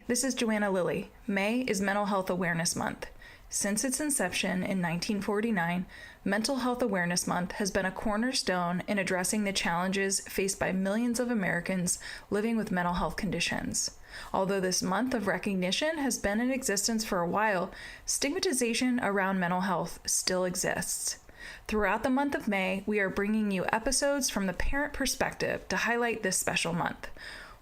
This is Joanna Lilley. May is Mental Health Awareness Month. Since its inception in 1949, Mental Health Awareness Month has been a cornerstone in addressing the challenges faced by millions of Americans living with mental health conditions. Although this month of recognition has been in existence for a while, stigmatization around mental health still exists. Throughout the month of May, we are bringing you episodes from the parent perspective to highlight this special month.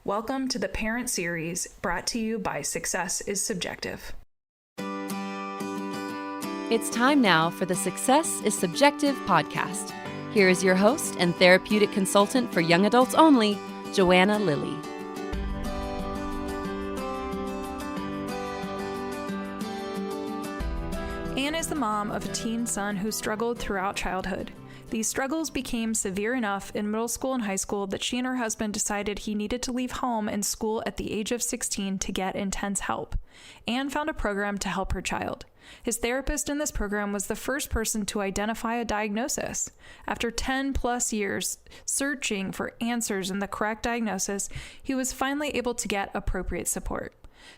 Welcome to the Parent Series, brought to you by Success is Subjective. It's time now for the Success is Subjective podcast. Here is your host and therapeutic consultant for young adults only, Joanna Lilley. Anne is the mom of a teen son who struggled throughout childhood. These struggles became severe enough in middle school and high school that she and her husband decided he needed to leave home and school at the age of 16 to get intense help. Anne found a program to help her child. His therapist in this program was the first person to identify a diagnosis. After 10 plus years searching for answers and the correct diagnosis, he was finally able to get appropriate support.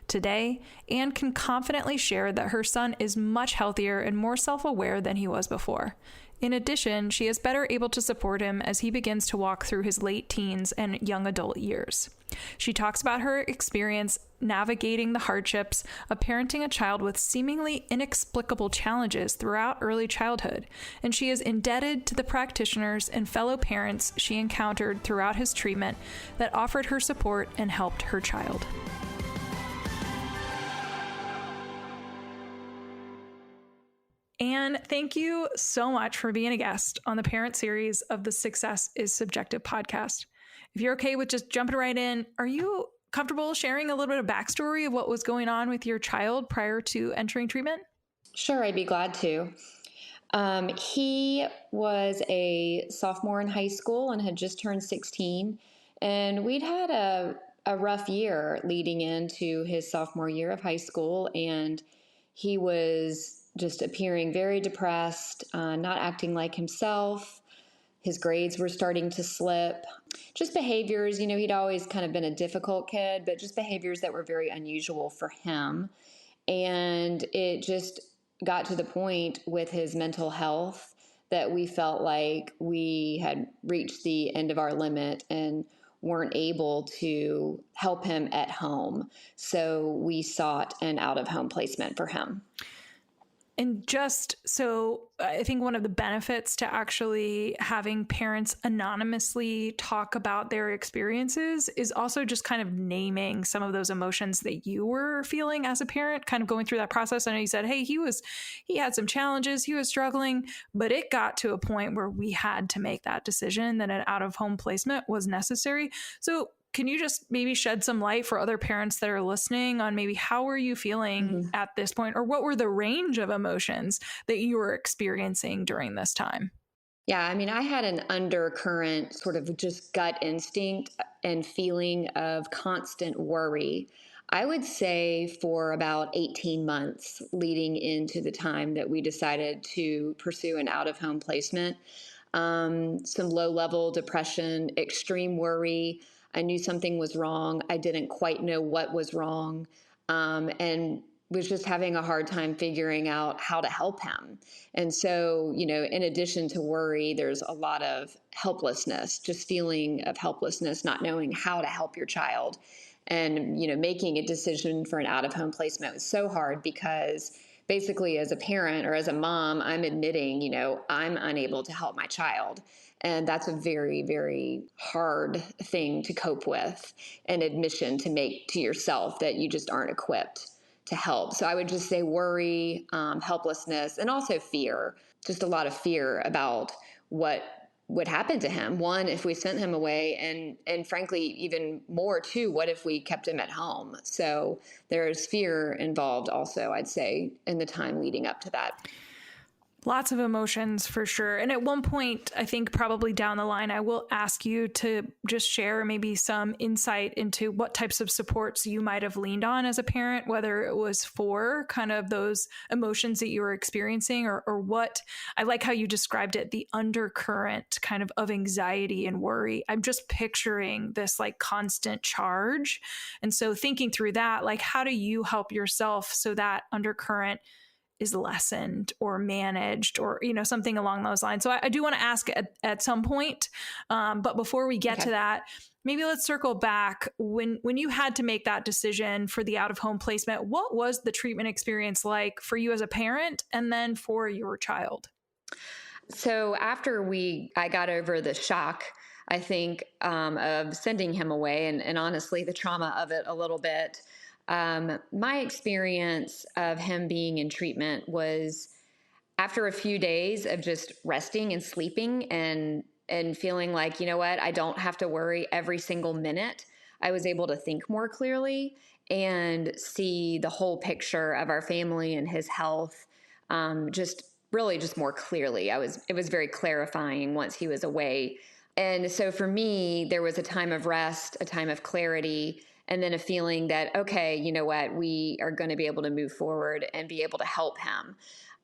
Today, Anne can confidently share that her son is much healthier and more self-aware than he was before. In addition, she is better able to support him as he begins to walk through his late teens and young adult years. She talks about her experience navigating the hardships of parenting a child with seemingly inexplicable challenges throughout early childhood, and she is indebted to the practitioners and fellow parents she encountered throughout his treatment that offered her support and helped her child. Anne, thank you so much for being a guest on the Parent Series of the Success is Subjective podcast. If you're okay with just jumping right in, are you comfortable sharing a little bit of backstory of what was going on with your child prior to entering treatment? Sure, I'd be glad to. He was a sophomore in high school and had just turned 16, and we'd had a rough year leading into his sophomore year of high school, and he was just appearing very depressed, not acting like himself. His grades were starting to slip. Just behaviors, he'd always kind of been a difficult kid, but just behaviors that were very unusual for him. And it just got to the point with his mental health that we felt like we had reached the end of our limit and weren't able to help him at home. So we sought an out-of-home placement for him. And just so I think one of the benefits to actually having parents anonymously talk about their experiences is also just kind of naming some of those emotions that you were feeling as a parent, kind of going through that process. I know you said, hey, he had some challenges, he was struggling, but it got to a point where we had to make that decision that an out-of-home placement was necessary. So can you just maybe shed some light for other parents that are listening on maybe how were you feeling at this point, or what were the range of emotions that you were experiencing during this time? Yeah, I had an undercurrent sort of just gut instinct and feeling of constant worry. I would say for about 18 months leading into the time that we decided to pursue an out-of-home placement. Some low-level depression, extreme worry. I knew something was wrong. I didn't quite know what was wrong, and was just having a hard time figuring out how to help him. And so, in addition to worry, there's a lot of helplessness, just feeling of helplessness, not knowing how to help your child. And, making a decision for an out-of-home placement was so hard because basically as a parent or as a mom, I'm admitting, I'm unable to help my child. And that's a very, very hard thing to cope with, an admission to make to yourself that you just aren't equipped to help. So I would just say worry, helplessness, and also fear, just a lot of fear about what would happen to him. One, if we sent him away, and frankly, even more too, what if we kept him at home? So there's fear involved also, I'd say, in the time leading up to that. Lots of emotions for sure. And at one point, I think probably down the line, I will ask you to just share maybe some insight into what types of supports you might have leaned on as a parent, whether it was for kind of those emotions that you were experiencing or what. I like how you described it, the undercurrent kind of anxiety and worry. I'm just picturing this like constant charge. And so thinking through that, like, how do you help yourself so that undercurrent is lessened or managed or, something along those lines. So I do want to ask at some point. But before we get to that, maybe let's circle back. When you had to make that decision for the out-of-home placement, what was the treatment experience like for you as a parent and then for your child? So after I got over the shock, I think, of sending him away and honestly the trauma of it a little bit, my experience of him being in treatment was after a few days of just resting and sleeping and feeling like, you know what, I don't have to worry every single minute. I was able to think more clearly and see the whole picture of our family and his health, just really just more clearly. It was very clarifying once he was away. And so for me, there was a time of rest, a time of clarity, and then a feeling that, okay, you know what, we are going to be able to move forward and be able to help him.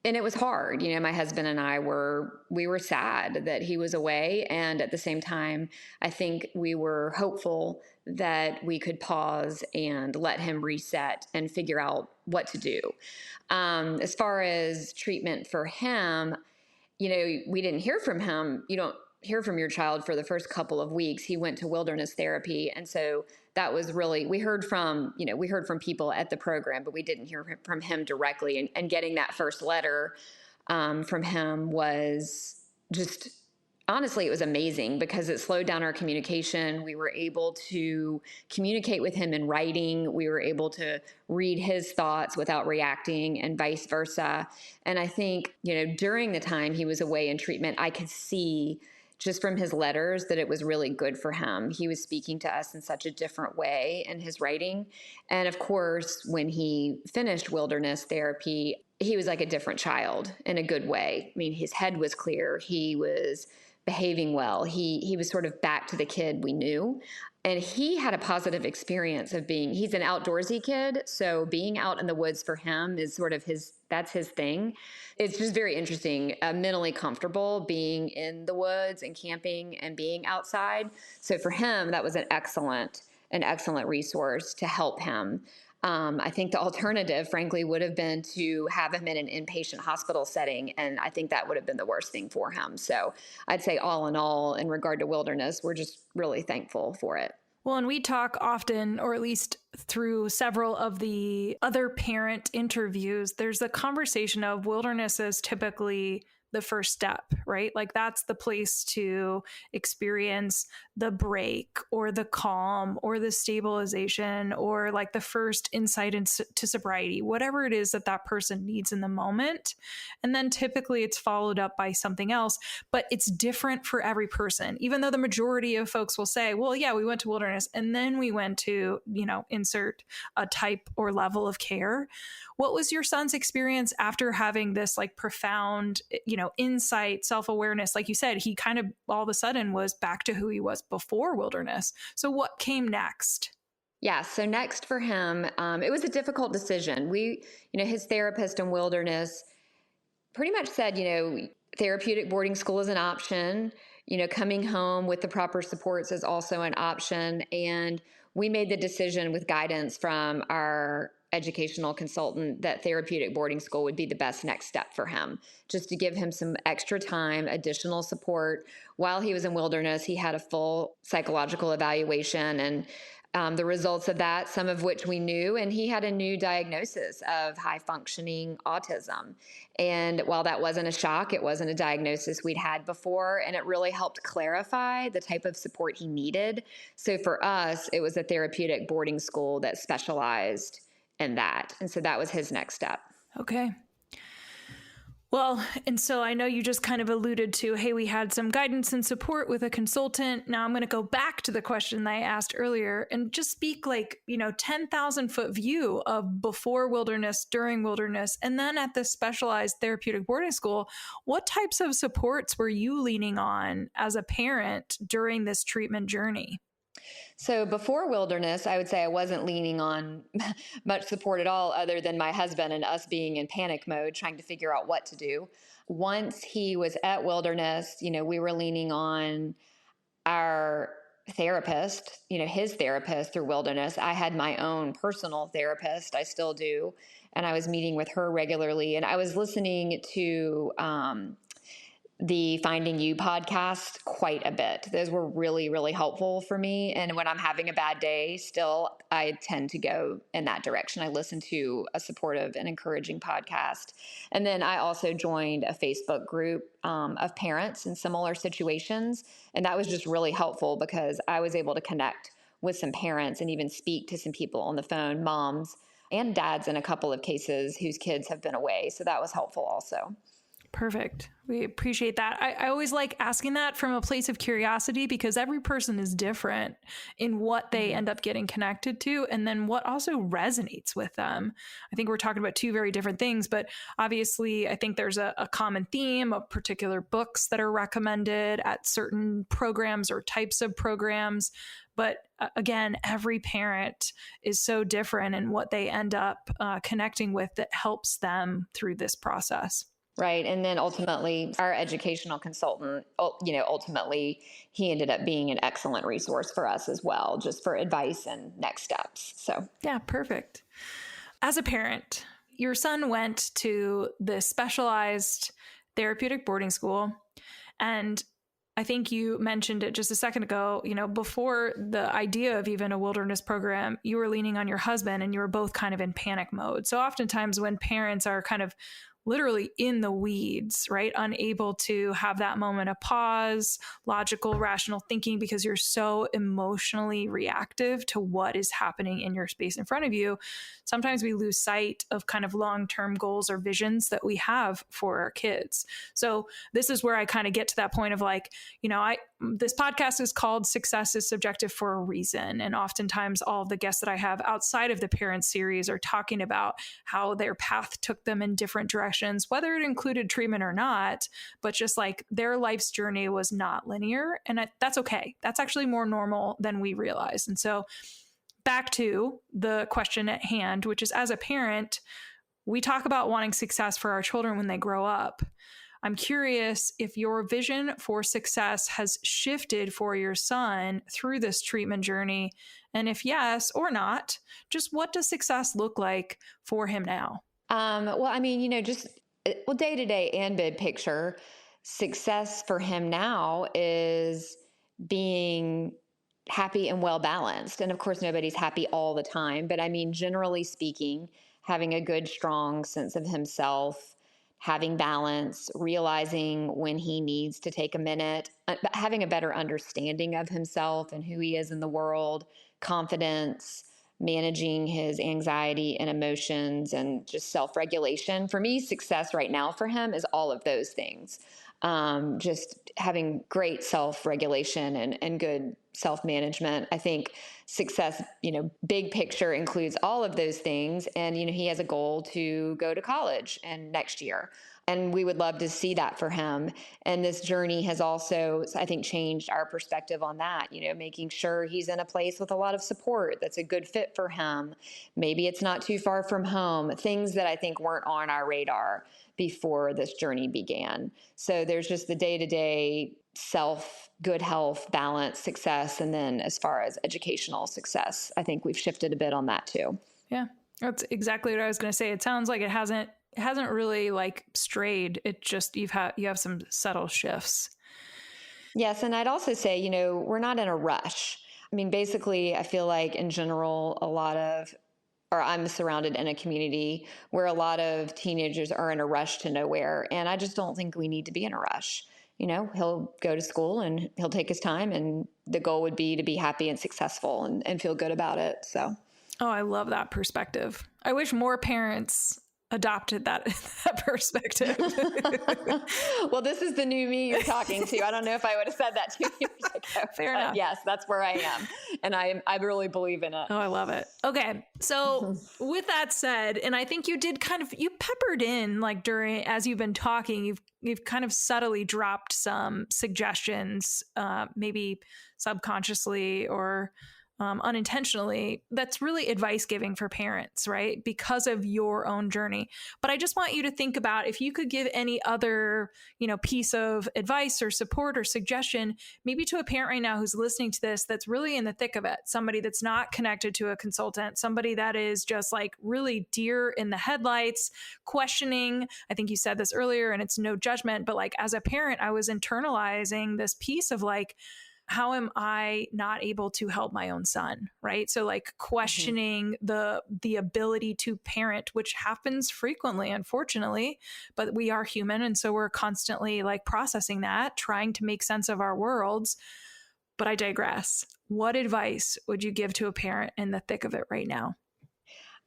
And it was hard. My husband and I we were sad that he was away. And at the same time, I think we were hopeful that we could pause and let him reset and figure out what to do. As far as treatment for him, we didn't hear from him. You don't hear from your child for the first couple of weeks. He went to wilderness therapy. And so that was really, we heard from people at the program, but we didn't hear from him directly. And getting that first letter from him was just, honestly, it was amazing because it slowed down our communication. We were able to communicate with him in writing. We were able to read his thoughts without reacting and vice versa. And I think, during the time he was away in treatment, I could see just from his letters that it was really good for him. He was speaking to us in such a different way in his writing. And of course, when he finished wilderness therapy, he was like a different child in a good way. I mean, his head was clear. He was behaving well. He was sort of back to the kid we knew. And he had a positive experience of he's an outdoorsy kid. So being out in the woods for him is sort of that's his thing. It's just very interesting, mentally comfortable being in the woods and camping and being outside. So for him, that was an excellent resource to help him. I think the alternative, frankly, would have been to have him in an inpatient hospital setting. And I think that would have been the worst thing for him. So I'd say all in all, in regard to wilderness, we're just really thankful for it. Well, and we talk often, or at least through several of the other parent interviews, there's a conversation of wilderness as typically the first step, right? Like that's the place to experience the break or the calm or the stabilization or like the first insight into sobriety, whatever it is that person needs in the moment. And then typically it's followed up by something else, but it's different for every person, even though the majority of folks will say, well, yeah, we went to wilderness and then we went to, insert a type or level of care. What was your son's experience after having this like profound, insight, self-awareness? Like you said, he kind of all of a sudden was back to who he was before wilderness. So what came next? Yeah. So next for him, it was a difficult decision. His therapist in wilderness pretty much said, therapeutic boarding school is an option. Coming home with the proper supports is also an option. And we made the decision with guidance from our educational consultant that therapeutic boarding school would be the best next step for him, just to give him some extra time, additional support. While he was in wilderness, he had a full psychological evaluation and the results of that, some of which we knew, and he had a new diagnosis of high functioning autism. And while that wasn't a shock, it wasn't a diagnosis we'd had before, and it really helped clarify the type of support he needed. So for us, it was a therapeutic boarding school that specialized in that. And so that was his next step. Okay. Well, and so I know you just kind of alluded to, hey, we had some guidance and support with a consultant. Now I'm going to go back to the question that I asked earlier and just speak 10,000 foot view of before wilderness, during wilderness, and then at the specialized therapeutic boarding school. What types of supports were you leaning on as a parent during this treatment journey? So before wilderness, I would say I wasn't leaning on much support at all, other than my husband and us being in panic mode, trying to figure out what to do. Once he was at wilderness, we were leaning on our therapist, his therapist through wilderness. I had my own personal therapist. I still do. And I was meeting with her regularly. And I was listening to the Finding You podcast quite a bit. Those were really, really helpful for me. And when I'm having a bad day, still, I tend to go in that direction. I listen to a supportive and encouraging podcast. And then I also joined a Facebook group of parents in similar situations. And that was just really helpful because I was able to connect with some parents and even speak to some people on the phone, moms and dads in a couple of cases whose kids have been away. So that was helpful also. Perfect. We appreciate that. I always like asking that from a place of curiosity because every person is different in what they end up getting connected to and then what also resonates with them. I think we're talking about two very different things, but obviously I think there's a common theme of particular books that are recommended at certain programs or types of programs. But again, every parent is so different in what they end up connecting with that helps them through this process. Right. And then ultimately, our educational consultant, ultimately, he ended up being an excellent resource for us as well, just for advice and next steps. So, yeah, perfect. As a parent, your son went to the specialized therapeutic boarding school. And I think you mentioned it just a second ago, before the idea of even a wilderness program, you were leaning on your husband and you were both kind of in panic mode. So oftentimes when parents are kind of literally in the weeds, right? Unable to have that moment of pause, logical, rational thinking, because you're so emotionally reactive to what is happening in your space in front of you. Sometimes we lose sight of kind of long-term goals or visions that we have for our kids. So this is where I kind of get to that point of this podcast is called Success is Subjective for a reason. And oftentimes all of the guests that I have outside of the parent series are talking about how their path took them in different directions, whether it included treatment or not, but just like their life's journey was not linear. And that's okay. That's actually more normal than we realize. And so back to the question at hand, which is as a parent, we talk about wanting success for our children when they grow up. I'm curious if your vision for success has shifted for your son through this treatment journey. And if yes or not, just what does success look like for him now? Day to day and big picture, success for him now is being happy and well balanced. And of course, nobody's happy all the time. But generally speaking, having a good, strong sense of himself, having balance, realizing when he needs to take a minute, having a better understanding of himself and who he is in the world, confidence, managing his anxiety and emotions, and just self-regulation. For me, success right now for him is all of those things. Just having great self-regulation and good self-management. I think success, big picture includes all of those things. And, he has a goal to go to college and next year. And we would love to see that for him. And this journey has also, I think, changed our perspective on that, making sure he's in a place with a lot of support that's a good fit for him. Maybe it's not too far from home, things that I think weren't on our radar before this journey began. So there's just the day-to-day self, good health, balance, success. And then as far as educational success, I think we've shifted a bit on that too. Yeah, that's exactly what I was going to say. It sounds like it hasn't really strayed. It just, you have some subtle shifts. Yes. And I'd also say, we're not in a rush. Basically, I feel like in general, I'm surrounded in a community where a lot of teenagers are in a rush to nowhere. And I just don't think we need to be in a rush. He'll go to school and he'll take his time, and the goal would be to be happy and successful and feel good about it. So. Oh, I love that perspective. I wish more parents adopted that perspective. Well, this is the new me you're talking to. I don't know if I would have said that 2 years ago. Fair enough. Yes, that's where I am. And I really believe in it. Oh, I love it. Okay. So with that said, and I think you did you peppered in like as you've been talking, you've kind of subtly dropped some suggestions, maybe subconsciously or unintentionally, that's really advice giving for parents, right? Because of your own journey. But I just want you to think about if you could give any other, piece of advice or support or suggestion, maybe to a parent right now who's listening to this, that's really in the thick of it, somebody that's not connected to a consultant, somebody that is just like really deer in the headlights, questioning. I think you said this earlier and it's no judgment, but like as a parent, I was internalizing this piece of like, how am I not able to help my own son? Right. So like questioning the ability to parent, which happens frequently, unfortunately, but we are human. And so we're constantly like processing that, trying to make sense of our worlds. But I digress. What advice would you give to a parent in the thick of it right now?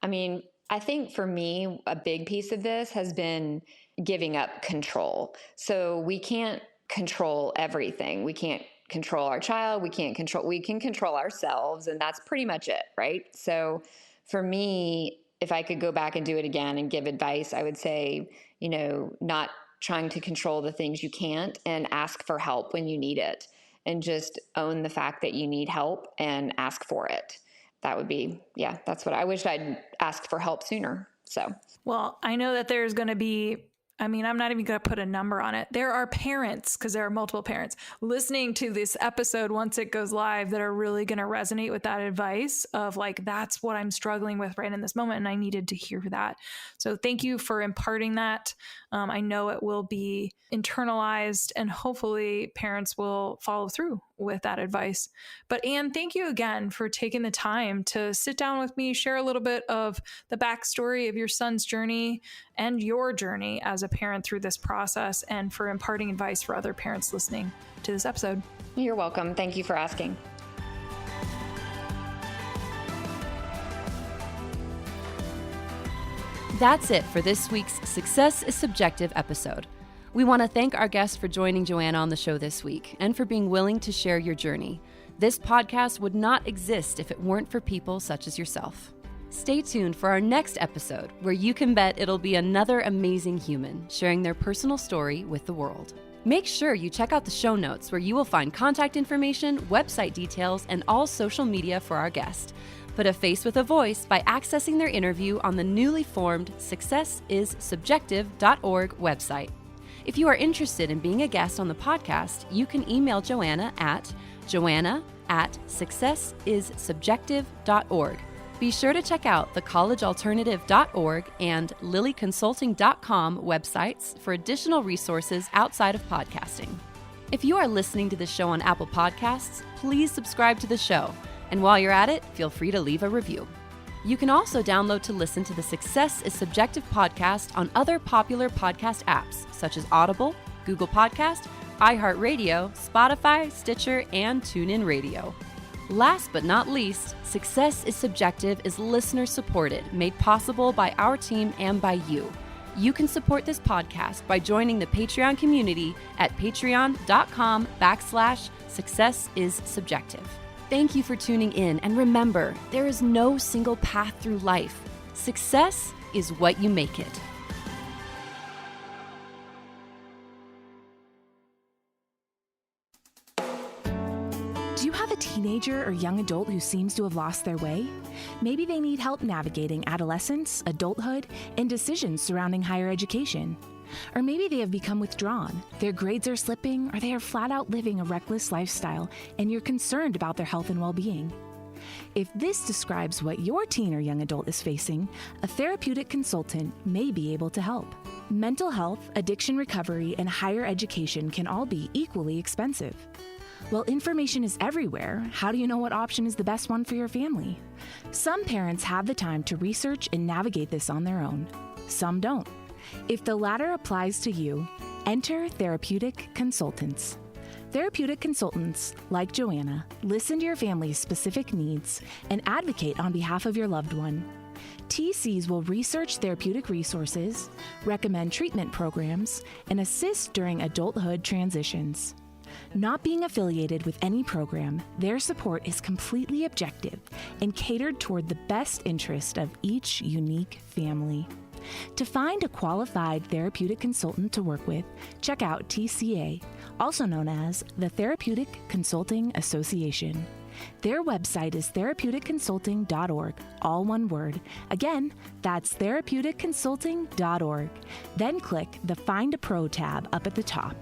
I mean, I think for me, a big piece of this has been giving up control. So we can't control everything. We can't control our child. We can control ourselves, and that's pretty much it. Right. So for me, if I could go back and do it again and give advice, I would say, not trying to control the things you can't and ask for help when you need it and just own the fact that you need help and ask for it. That would be, that's what I wish I'd asked for help sooner. So, well, I know that there's going to be, I'm not even going to put a number on it. There are parents, because there are multiple parents, listening to this episode once it goes live that are really going to resonate with that advice of like, that's what I'm struggling with right in this moment. And I needed to hear that. So thank you for imparting that. I know it will be internalized and hopefully parents will follow through with that advice. But Anne, thank you again for taking the time to sit down with me, share a little bit of the backstory of your son's journey and your journey as a parent through this process, and for imparting advice for other parents listening to this episode. You're welcome. Thank you for asking. That's it for this week's Success is Subjective episode. We want to thank our guest for joining Joanna on the show this week and for being willing to share your journey. This podcast would not exist if it weren't for people such as yourself. Stay tuned for our next episode, where you can bet it'll be another amazing human sharing their personal story with the world. Make sure you check out the show notes, where you will find contact information, website details, and all social media for our guest. Put a face with a voice by accessing their interview on the newly formed successissubjective.org website. If you are interested in being a guest on the podcast, you can email Joanna at joanna@successissubjective.org. Be sure to check out the collegealternative.org and lilyconsulting.com websites for additional resources outside of podcasting. If you are listening to the show on Apple Podcasts, please subscribe to the show. And while you're at it, feel free to leave a review. You can also download to listen to the Success is Subjective podcast on other popular podcast apps, such as Audible, Google Podcast, iHeartRadio, Spotify, Stitcher, and TuneIn Radio. Last but not least, Success is Subjective is listener-supported, made possible by our team and by you. You can support this podcast by joining the Patreon community at patreon.com/successissubjective. Thank you for tuning in, and remember, there is no single path through life. Success is what you make it. Do you have a teenager or young adult who seems to have lost their way? Maybe they need help navigating adolescence, adulthood, and decisions surrounding higher education. Or maybe they have become withdrawn, their grades are slipping, or they are flat out living a reckless lifestyle, and you're concerned about their health and well-being. If this describes what your teen or young adult is facing, a therapeutic consultant may be able to help. Mental health, addiction recovery, and higher education can all be equally expensive. While information is everywhere, how do you know what option is the best one for your family? Some parents have the time to research and navigate this on their own. Some don't. If the latter applies to you, enter therapeutic consultants. Therapeutic consultants, like Joanna, listen to your family's specific needs and advocate on behalf of your loved one. TCs will research therapeutic resources, recommend treatment programs, and assist during adulthood transitions. Not being affiliated with any program, their support is completely objective and catered toward the best interest of each unique family. To find a qualified therapeutic consultant to work with, check out TCA, also known as the Therapeutic Consulting Association. Their website is therapeuticconsulting.org, all one word. Again, that's therapeuticconsulting.org. Then click the Find a Pro tab up at the top.